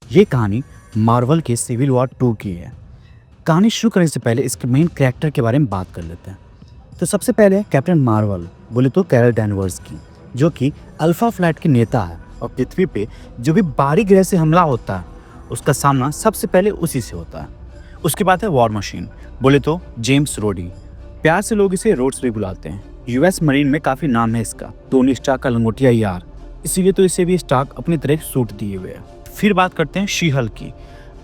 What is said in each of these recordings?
ये कहानी मार्वल के सिविल वॉर 2 की है। कहानी शुरू करने से पहले इसके मेन कैरेक्टर के बारे में बात कर लेते हैं। तो सबसे पहले कैप्टन मार्वल बोले तो कैरल डैनवर्स की, जो कि अल्फा फ्लाइट के नेता है और पृथ्वी पे जो भी बाहरी ग्रह से हमला होता है उसका सामना सबसे पहले उसी से होता है। उसके बाद है वॉर मशीन बोले तो जेम्स रोडी, प्यार से लोग इसे रोड्स भी बुलाते हैं। यूएस मरीन में काफ़ी नाम है इसका, टोनी स्टार्क का लंगोटिया यार, इसीलिए तो इसे भी स्टार्क अपनी तरह सूट दिए हुए है। फिर बात करते हैं शी हल्क की,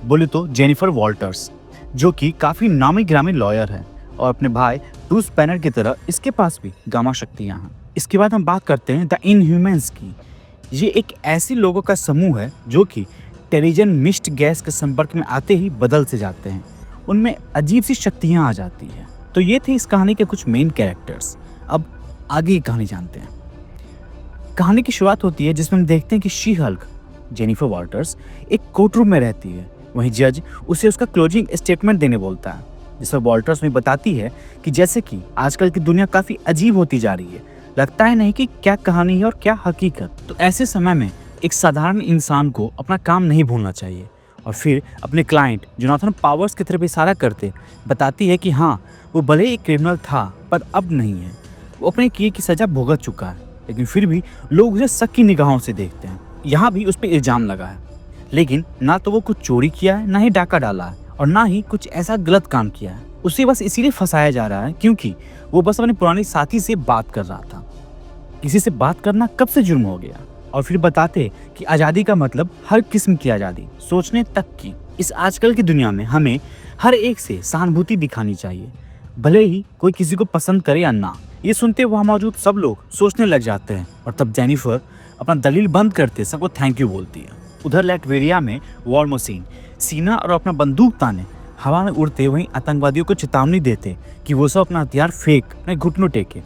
बोले तो जेनिफर वॉल्टर्स, जो कि काफ़ी नामी ग्रामी लॉयर है और अपने भाई ब्रूस बैनर की तरह इसके पास भी गामा शक्तियाँ हैं। इसके बाद हम बात करते हैं द इनह्यूमन्स की। ये एक ऐसे लोगों का समूह है जो कि टेरिजन मिस्ट गैस के संपर्क में आते ही बदल से जाते हैं, उनमें अजीब सी शक्तियाँ आ जाती है। तो ये थे इस कहानी के कुछ मेन कैरेक्टर्स। अब आगे की कहानी जानते हैं। कहानी की शुरुआत होती है जिसमें हम देखते हैं कि शी हल्क जेनिफर वॉल्टर्स एक कोर्ट रूम में रहती है। वहीं जज उसे उसका क्लोजिंग स्टेटमेंट देने बोलता है, जिसमें वॉल्टर्स में बताती है कि जैसे कि आजकल की दुनिया काफ़ी अजीब होती जा रही है, लगता है नहीं कि क्या कहानी है और क्या हकीकत। तो ऐसे समय में एक साधारण इंसान को अपना काम नहीं भूलना चाहिए। और फिर अपने क्लाइंट जोनाथन पावर्स की तरफ इशारा करते बताती है कि हाँ, वो भले ही क्रिमिनल था पर अब नहीं है, वो अपने किए की सज़ा भुगत चुका है, लेकिन फिर भी लोग उसे शक की निगाहों से देखते हैं। यहाँ भी उस पर इल्ज़ाम लगा है, लेकिन ना तो वो कुछ चोरी किया है, ना ही डाका डाला है और ना ही कुछ ऐसा गलत काम किया है। उसे बस इसीलिए फंसाया जा रहा है क्योंकि वो बस अपने पुराने साथी से बात कर रहा था। किसी से बात करना कब से जुर्म हो गया। और फिर बताते कि आज़ादी का मतलब हर किस्म की आज़ादी, सोचने तक की। इस आजकल की दुनिया में हमें हर एक से सहानुभूति दिखानी चाहिए, भले ही कोई किसी को पसंद करे या ना। ये सुनते वहाँ मौजूद सब लोग सोचने लग जाते हैं और तब जेनिफर अपना दलील बंद करते सबको थैंक यू बोलती है। उधर लैटवेरिया में वॉर मशीन सीना और अपना बंदूक ताने हवा में उड़ते वहीं आतंकवादियों को चेतावनी देते कि वो सब अपना हथियार फेंक अपने घुटनों टेके।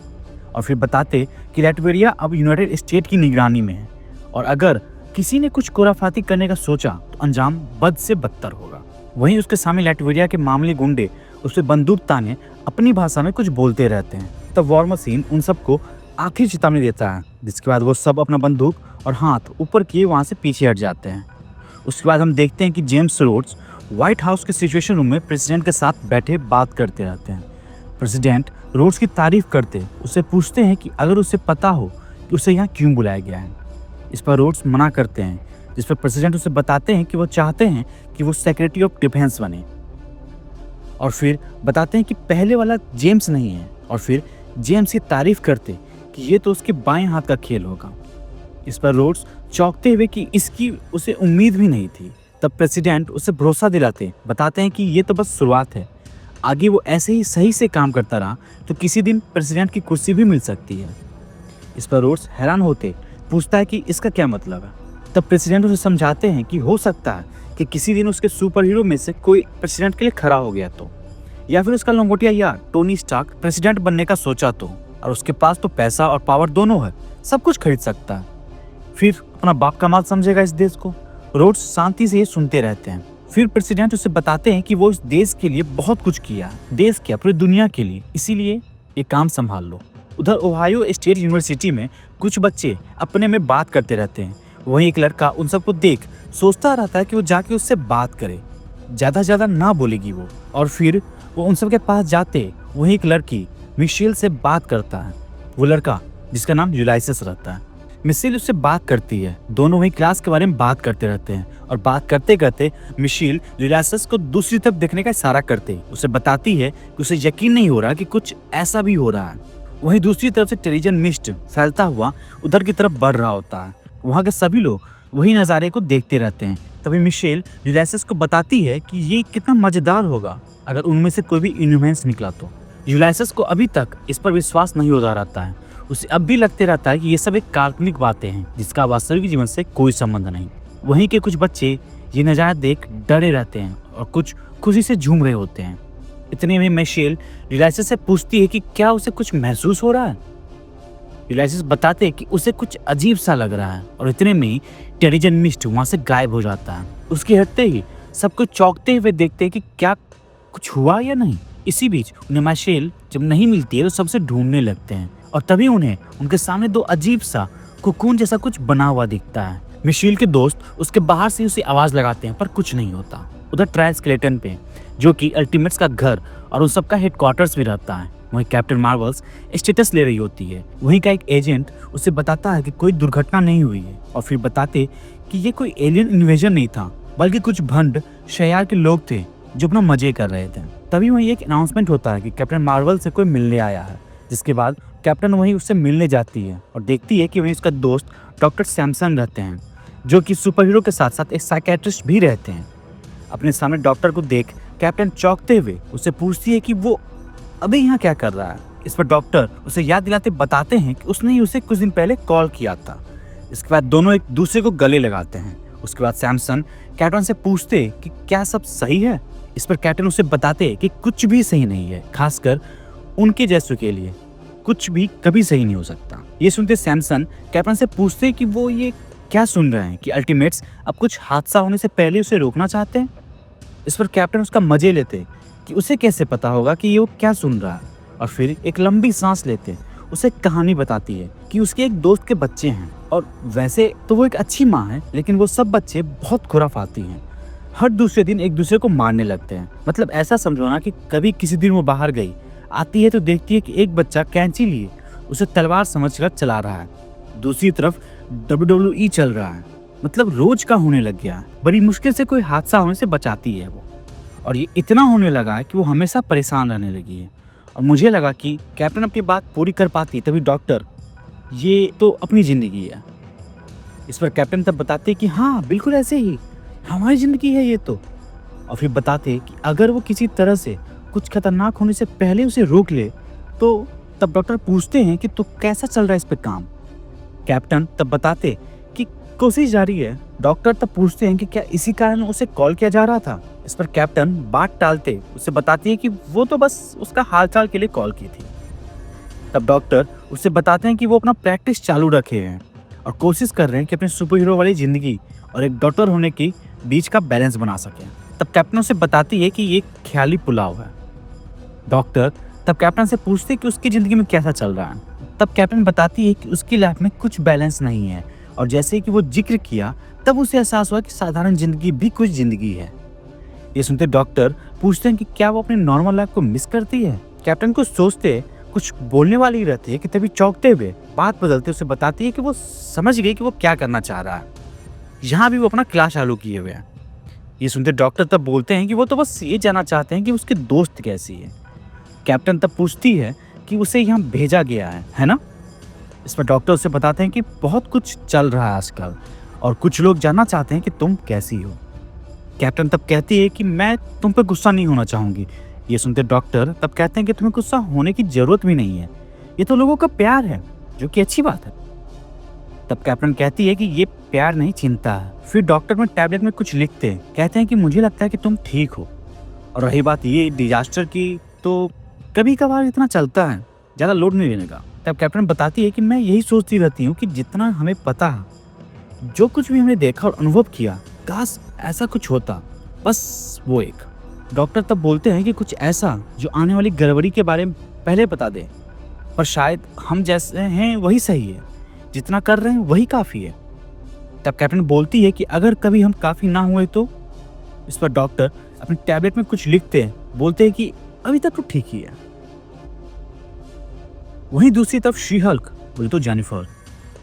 और फिर बताते कि लैटवेरिया अब यूनाइटेड स्टेट की निगरानी में है और अगर किसी ने कुछ खुराफाती करने का सोचा तो अंजाम बद से बदतर होगा। वहीं उसके सामने लैटवेरिया के मामूली गुंडे उसे बंदूक ताने अपनी भाषा में कुछ बोलते रहते हैं। तब वॉर मशीन उन सबको आखिरी चेतावनी देता है, जिसके बाद वो सब अपना बंदूक और हाथ ऊपर किए वहाँ से पीछे हट जाते हैं। उसके बाद हम देखते हैं कि जेम्स रोड्स व्हाइट हाउस के सिचुएशन रूम में प्रेसिडेंट के साथ बैठे बात करते रहते हैं। प्रेसिडेंट रोड्स की तारीफ करते उससे पूछते हैं कि अगर उसे पता हो कि उसे यहाँ क्यों बुलाया गया है। इस पर रोड्स मना करते हैं, जिस पर प्रेसिडेंट उसे बताते हैं कि वो चाहते हैं कि वो सेक्रेटरी ऑफ डिफेंस बने। और फिर बताते हैं कि पहले वाला जेम्स नहीं है और फिर जेम्स की तारीफ करते कि ये तो उसके बाएं हाथ का खेल होगा। इस पर रोड्स चौंकते हुए कि इसकी उसे उम्मीद भी नहीं थी। तब प्रेसिडेंट उसे भरोसा दिलाते बताते हैं कि ये तो बस शुरुआत है, आगे वो ऐसे ही सही से काम करता रहा तो किसी दिन प्रेसिडेंट की कुर्सी भी मिल सकती है। इस पर रोड्स हैरान होते पूछता है कि इसका क्या मतलब है। तब प्रेसिडेंट उसे समझाते हैं कि हो सकता है कि किसी दिन उसके सुपर हीरो में से कोई प्रेसिडेंट के लिए खड़ा हो गया तो, या फिर उसका लंगोटिया यार टोनी स्टार्क प्रेसिडेंट बनने का सोचा तो, और उसके पास तो पैसा और पावर दोनों है, सब कुछ खरीद सकता है, फिर अपना बाप का माल समझेगा इस देश को। रोड्स शांति से ये सुनते रहते हैं। फिर प्रेसिडेंट उसे बताते हैं कि वो इस देश के लिए बहुत कुछ किया है, देश क्या पूरी दुनिया के लिए, इसीलिए ये काम संभाल लो। उधर ओहायो स्टेट यूनिवर्सिटी में कुछ बच्चे अपने में बात करते रहते हैं। वहीं एक लड़का उन सबको देख सोचता रहता है कि वो जाके उससे बात करे, ज़्यादा ज़्यादा ना बोलेगी वो। और फिर वो उन सब के पास जाते वहीं एक लड़की मिशेल से बात करता है। वो लड़का जिसका नाम यूलाइसस रहता है। मिशेल उससे बात करती है, दोनों वहीं क्लास के बारे में बात करते रहते हैं और बात करते करते मिशेल यूलाइसस को दूसरी तरफ देखने का इशारा करते उसे बताती है कि उसे यकीन नहीं हो रहा कि कुछ ऐसा भी हो रहा है। वहीं दूसरी तरफ से टेरिजन मिस्ट फैलता हुआ उधर की तरफ बढ़ रहा होता है। वहाँ के सभी लोग वही नज़ारे को देखते रहते हैं। तभी मिशेल यूलाइसस को बताती है कि ये कितना मज़ेदार होगा अगर उनमें से कोई भी इनह्यूमन्स निकला तो। यूलाइसस को अभी तक इस पर विश्वास नहीं होता रहता है, उसे अब भी लगते रहता है कि ये सब एक काल्पनिक बातें हैं जिसका वास्तविक जीवन से कोई संबंध नहीं। वहीं के कुछ बच्चे ये नज़ारा देख डरे रहते हैं और कुछ खुशी से झूम रहे होते हैं। इतने में मिशेल यूलाइसस से पूछती है कि क्या उसे कुछ महसूस हो रहा है। यूलाइसस बताते हैं कि उसे कुछ अजीब सा लग रहा है और इतने में टेरिजन मिस्ट वहाँ से गायब हो जाता है। उसके हटते ही सब कुछ चौंकते हुए देखते हैं कि क्या कुछ हुआ या नहीं। इसी बीच उन्हें मिशेल जब नहीं मिलती है तो सबसे ढूंढने लगते हैं और तभी उन्हें उनके सामने दो अजीब सा कोकून जैसा कुछ बना हुआ दिखता है, मिशेल के दोस्त उसके बाहर से उसे आवाज़ लगाते हैं पर कुछ नहीं होता। उधर ट्राई स्केलेटन पे, जो कि अल्टीमेट्स का घर और उन सबका हेडक्वार्टर्स भी रहता है, वहीं कैप्टन मार्वल्स स्टेटस ले रही होती है। वहीं का एक एजेंट उसे बताता है कि कोई दुर्घटना नहीं हुई है और फिर बताते कि ये कोई एलियन इन्वेजन नहीं था बल्कि कुछ भंड शयार के लोग थे जो अपना मजे कर रहे थे। तभी वहीं एक अनाउंसमेंट होता है कि कैप्टन मार्वल से कोई मिलने आया है, जिसके बाद कैप्टन वहीं उससे मिलने जाती है और देखती है कि वहीं उसका दोस्त डॉक्टर सैमसन रहते हैं, जो कि सुपर हीरो के साथ साथ एक साइकेट्रिस्ट भी रहते हैं। अपने सामने डॉक्टर को देख कैप्टन चौंकते हुए उससे पूछती है कि वो अभी यहाँ क्या कर रहा है। इस पर डॉक्टर उसे याद दिलाते बताते हैं कि उसने ही उसे कुछ दिन पहले कॉल किया था। इसके बाद दोनों एक दूसरे को गले लगाते हैं। उसके बाद सैमसन कैप्टन से पूछते कि क्या सब सही है। इस पर कैप्टन उसे बताते कि कुछ भी सही नहीं है, खासकर उनके जैसों के लिए कुछ भी कभी सही नहीं हो सकता। ये सुनते सैमसन कैप्टन से पूछते कि वो ये क्या सुन रहे हैं कि अल्टीमेट्स अब कुछ हादसा होने से पहले उसे रोकना चाहते हैं। इस पर कैप्टन उसका मजे लेते कि उसे कैसे पता होगा कि ये वो क्या सुन रहा है, और फिर एक लंबी सांस लेते उसे कहानी बताती है कि उसके एक दोस्त के बच्चे हैं और वैसे तो वो एक अच्छी माँ है, लेकिन वो सब बच्चे बहुत खुराफाती हैं। हर दूसरे दिन एक दूसरे को मारने लगते हैं। मतलब ऐसा समझो ना कि कभी किसी दिन वो बाहर गई, आती है तो देखती है कि एक बच्चा कैंची लिए उसे तलवार समझकर चला रहा है, दूसरी तरफ WWE चल रहा है। मतलब रोज का होने लग गया है। बड़ी मुश्किल से कोई हादसा होने से बचाती है वो, और ये इतना होने लगा है कि वो हमेशा परेशान रहने लगी है। और मुझे लगा कि कैप्टन अपनी बात पूरी कर पाती, तभी डॉक्टर ये तो अपनी ज़िंदगी है। इस पर कैप्टन तब बताते कि हाँ बिल्कुल ऐसे ही हमारी ज़िंदगी है ये तो। और फिर बताते कि अगर वो किसी तरह से कुछ खतरनाक होने से पहले उसे रोक ले तो तब डॉक्टर पूछते हैं कि तो कैसा चल रहा है इस पे काम। कैप्टन तब बताते कि कोशिश जारी है। डॉक्टर तब पूछते हैं कि क्या इसी कारण उसे कॉल किया जा रहा था। इस पर कैप्टन बात टालते उसे बताती है कि वो तो बस उसका हालचाल के लिए कॉल की थी। तब डॉक्टर उसे बताते हैं कि वो अपना प्रैक्टिस चालू रखे हैं और कोशिश कर रहे हैं कि अपने सुपर हीरो वाली ज़िंदगी और एक डॉक्टर होने की बीच का बैलेंस बना सकें। तब कैप्टन उसे बताती है कि ये ख्याली पुलाव है। डॉक्टर तब कैप्टन से पूछते कि उसकी ज़िंदगी में कैसा चल रहा है। तब कैप्टन बताती है कि उसकी लाइफ में कुछ बैलेंस नहीं है, और जैसे कि वो जिक्र किया तब उसे एहसास हुआ कि साधारण ज़िंदगी भी कुछ ज़िंदगी है। ये सुनते डॉक्टर पूछते हैं कि क्या वो अपनी नॉर्मल लाइफ को मिस करती है। कैप्टन को सोचते कुछ बोलने वाली रहती है कि तभी चौंकते हुए बात बदलते उसे बताती है कि वो समझ गई कि वो क्या करना चाह रहा है। यहाँ भी वो अपना क्लास चालू किए हुए हैं। ये सुनते डॉक्टर तब बोलते हैं कि वो तो बस ये जानना चाहते हैं कि उसके दोस्त कैसी है। कैप्टन तब पूछती है कि उसे यहाँ भेजा गया है ना। इस पर डॉक्टर उसे बताते हैं कि बहुत कुछ चल रहा है आजकल और कुछ लोग जानना चाहते हैं कि तुम कैसी हो। कैप्टन तब कहती है कि मैं तुम पे गुस्सा नहीं होना चाहूँगी। ये सुनते डॉक्टर तब कहते हैं कि तुम्हें गुस्सा होने की ज़रूरत भी नहीं है, ये तो लोगों का प्यार है, जो कि अच्छी बात है। तब कैप्टन कहती है कि ये प्यार नहीं चिंता है। फिर डॉक्टर में टैबलेट में कुछ लिखते हैं, कहते हैं कि मुझे लगता है कि तुम ठीक हो। और रही बात ये डिजास्टर की, तो कभी कभार इतना चलता है, ज़्यादा लोड नहीं लेने का। तब कैप्टन बताती है कि मैं यही सोचती रहती हूँ कि जितना हमें पता है, जो कुछ भी हमने देखा और अनुभव किया, काश ऐसा कुछ होता, बस वो एक। डॉक्टर तब बोलते हैं कि कुछ ऐसा जो आने वाली गड़बड़ी के बारे में पहले बता दे, पर शायद हम जैसे हैं वही सही है, जितना कर रहे हैं वही काफ़ी है। तब कैप्टन बोलती है कि अगर कभी हम काफ़ी ना हुए तो। इस पर डॉक्टर अपने टैबलेट में कुछ लिखते हैं, बोलते हैं कि अभी तक तो ठीक ही है। वहीं दूसरी तरफ शी हल्क, बोले तो जेनिफर,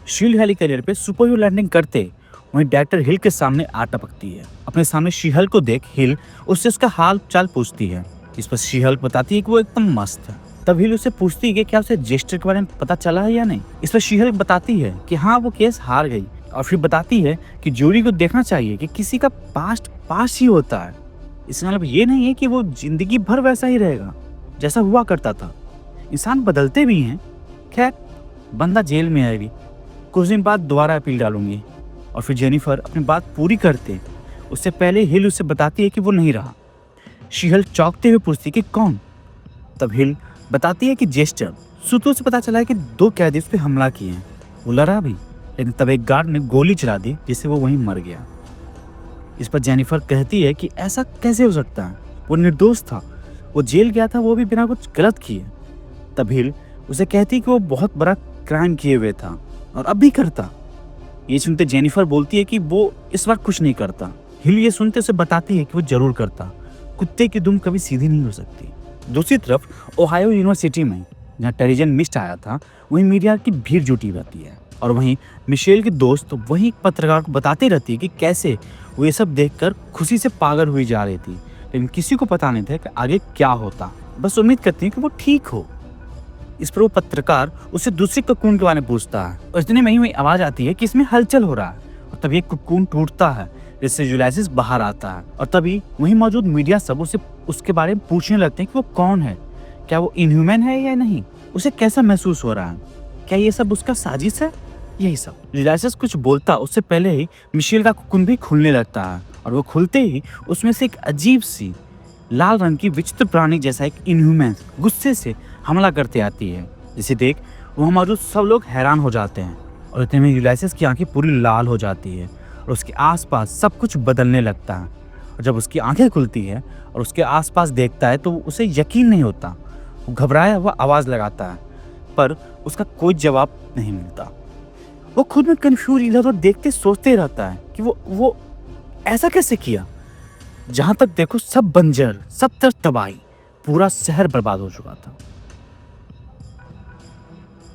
शील्ड हेलिकॉप्टर पे सुपर हीरो लैंडिंग करते वहीं डायरेक्टर हिल के सामने आ टपकती है। अपने सामने शी हल्क को देख हिल उससे उसका हाल चाल पूछती है। इस पर शी हल्क बताती है कि वो एकदम मस्त है। तब हिल उससे पूछती है कि क्या उसे जेस्टर के बारे में पता चला है या नहीं। इस पर शी हल्क बताती है कि हाँ वो केस हार गई, और फिर बताती है कि जूरी को देखना चाहिए कि किसी का पास्ट ही होता है। इसका मतलब ये नहीं है कि वो जिंदगी भर वैसा ही रहेगा जैसा हुआ करता था। इंसान बदलते भी हैं। खैर बंदा जेल में है अभी, कुछ दिन बाद दोबारा अपील डालूंगी। और फिर जेनिफर अपनी बात पूरी करते उससे पहले हिल उसे बताती है कि वो नहीं रहा। शी हल्क चौंकते हुए पूछती कि कौन। तब हिल बताती है कि जेस्टर। सूत्रों से पता चला है कि 2 कैदी उस पर हमला किए हैं। वो लड़ा भी, लेकिन तब एक गार्ड ने गोली चला दी जिससे वो वहीं मर गया। इस पर जेनिफर कहती है कि ऐसा कैसे हो सकता है, वो निर्दोष था, वो जेल गया था, वो भी बिना कुछ गलत किए। तब हिल उसे कहती कि वो बहुत बड़ा क्राइम किए हुए था और अब भी करता। ये सुनते जेनिफर बोलती है कि वो इस बार कुछ नहीं करता। हिल ये सुनते उसे बताती है कि वो जरूर करता। कुत्ते की दुम कभी सीधी नहीं हो सकती। दूसरी तरफ ओहायो यूनिवर्सिटी में जहाँ टेरिजन मिस्ट आया था, वहीं मीडिया की भीड़ जुटी रहती है और वहीं मिशेल की दोस्त वहीं पत्रकार को बताती रहती है कि कैसे वो ये सब देखकर खुशी से पागल हुई जा रही थी, लेकिन किसी को पता नहीं था कि आगे क्या होता। बस उम्मीद करती है कि वो ठीक हो। इस पर वो पत्रकार उससे दूसरे ककून के बारे में पूछता है और इतने में ही वही आवाज आती है कि इसमें हलचल हो रहा है और तभी एक ककून टूटता है जिससे यूलियस बाहर आता है और तभी वहीं मौजूद मीडिया सब उसे उसके बारे में पूछने लगते हैं कि वो कौन है, क्या वो इनह्यूमन है या नहीं, उसे कैसा महसूस हो रहा है, क्या ये सब उसका साजिश है, यही सब। यूलियस कुछ बोलता उससे पहले ही मिशेल का ककून भी खुलने लगता है और वो खुलते ही उसमें से एक अजीब सी लाल रंग की विचित्र प्राणी जैसा एक इनह्यूमन गुस्से से हमला करते आती है, जिसे देख वहाँ मौजूद सब लोग हैरान हो जाते हैं और इतने में यूलियस की आंखें पूरी लाल हो जाती है और उसके आसपास सब कुछ बदलने लगता है। और जब उसकी आंखें खुलती है और उसके आसपास देखता है तो उसे यकीन नहीं होता। वो घबराया हुआ आवाज़ लगाता है पर उसका कोई जवाब नहीं मिलता। वो खुद में कन्फ्यूज इधर उधर देखते सोचते रहता है कि वो ऐसा कैसे किया। जहाँ तक देखो सब बंजर, सब तरफ तबाही, पूरा शहर बर्बाद हो चुका था।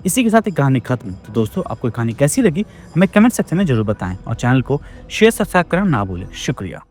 इसी के साथ एक कहानी खत्म। तो दोस्तों, आपको कहानी कैसी लगी हमें कमेंट सेक्शन में जरूर बताएं और चैनल को शेयर सब्सक्राइब करना ना भूलें। शुक्रिया।